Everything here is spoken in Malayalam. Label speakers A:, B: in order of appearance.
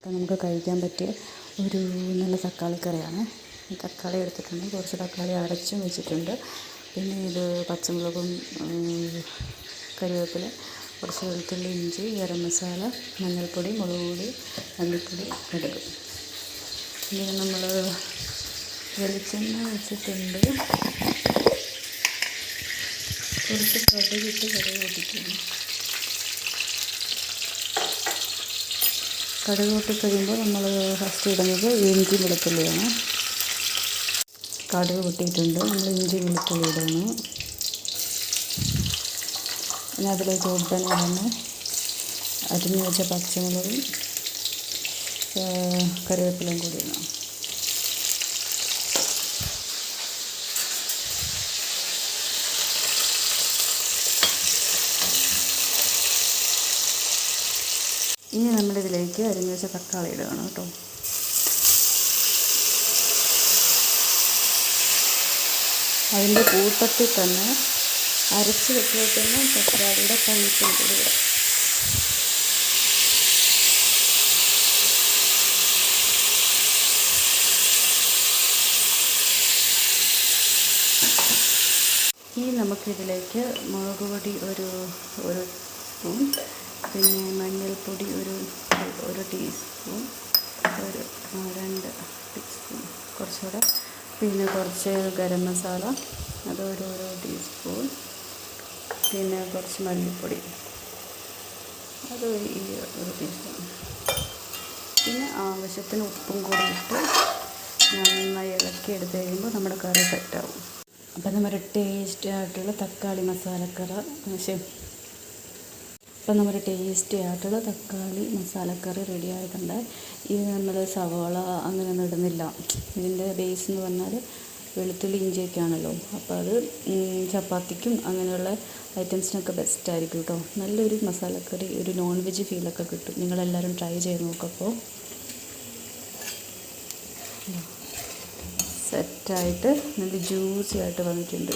A: നമുക്ക് കഴിക്കാൻ പറ്റിയ ഒരു നല്ല തക്കാളിക്കറിയാണ്. തക്കാളി എടുത്തിട്ടുണ്ട്, കുറച്ച് തക്കാളി അരച്ചും വെച്ചിട്ടുണ്ട്. പിന്നെ ഇത് പച്ചമുളകും കരിവേപ്പില, കുറച്ച് വെളുത്തുള്ളി, ഇഞ്ചി, ഗരം മസാല, മഞ്ഞൾപ്പൊടി, മുളക് പൊടി, മല്ലിപ്പൊടി, കടുക്. ഇങ്ങനെ നമ്മൾ വെളിച്ചെണ്ണ വെച്ചിട്ടുണ്ട്. കുറച്ച് കടുകിട്ട് കടുക് പൊട്ടിക്കുന്നു. കടുക് പൊട്ടിക്കഴിയുമ്പോൾ നമ്മൾ ഫസ്റ്റ് ഇടുന്നത് ഇഞ്ചി വെളുത്തുള്ളിയാണ്. കടുക് പൊട്ടിയിട്ടുണ്ട്, നമ്മൾ ഇഞ്ചി വെളുത്തുള്ളി ഇടണം. പിന്നെ അതിലേക്ക് ഉടനെ തന്നെ അരിഞ്ഞ് വെച്ച പച്ചമുളകും കറിവേപ്പിലയും കൂടി ഇടണം. ഇനി നമ്മളിതിലേക്ക് അരിഞ്ഞ് വെച്ച തക്കാളി ഇടുകയാണ് കേട്ടോ. അതിൻ്റെ കൂട്ടത്തിൽ തന്നെ അരച്ച് വെച്ചേക്കുന്ന തക്കാളിയുടെ പഴുപ്പും കൂടി ഇടാം. ഇനി നമുക്കിതിലേക്ക് മുളക് പൊടി ഒരു സ്പൂൺ, പിന്നെ മഞ്ഞൾപ്പൊടി ഒരു ടീസ്പൂൺ, ഒരു 2 ടീസ്പൂൺ കുറച്ചുകൂടെ, പിന്നെ കുറച്ച് ഗരം മസാല അതൊരു ടീസ്പൂൺ, പിന്നെ കുറച്ച് മല്ലിപ്പൊടി അത് ഈ 1 ടീസ്പൂൺ, പിന്നെ ആവശ്യത്തിന് ഉപ്പും കൂടി ഇട്ട് നന്നായി ഇളക്കി എടുത്ത് കഴിയുമ്പോൾ നമ്മുടെ കറി സെറ്റാവും. അപ്പം നമ്മുടെ ടേസ്റ്റി ആയിട്ടുള്ള തക്കാളി മസാലക്കറി റെഡി ആയിട്ടുണ്ട്. ഇത് നമ്മൾ സവാള അങ്ങനെയൊന്നും ഇടുന്നില്ല. ഇതിൻ്റെ ബേസ് എന്ന് പറഞ്ഞാൽ വെളുത്തുള്ളി ഇഞ്ചിയൊക്കെയാണല്ലോ. അപ്പോൾ അത് ചപ്പാത്തിക്കും അങ്ങനെയുള്ള ഐറ്റംസിനൊക്കെ ബെസ്റ്റായിരിക്കും കേട്ടോ. നല്ലൊരു മസാലക്കറി, ഒരു നോൺ വെജ് ഫീലൊക്കെ കിട്ടും. നിങ്ങളെല്ലാവരും ട്രൈ ചെയ്ത് നോക്കപ്പോൾ. സെറ്റായിട്ട് നല്ല ജ്യൂസി ആയിട്ട് വന്നിട്ടുണ്ട്.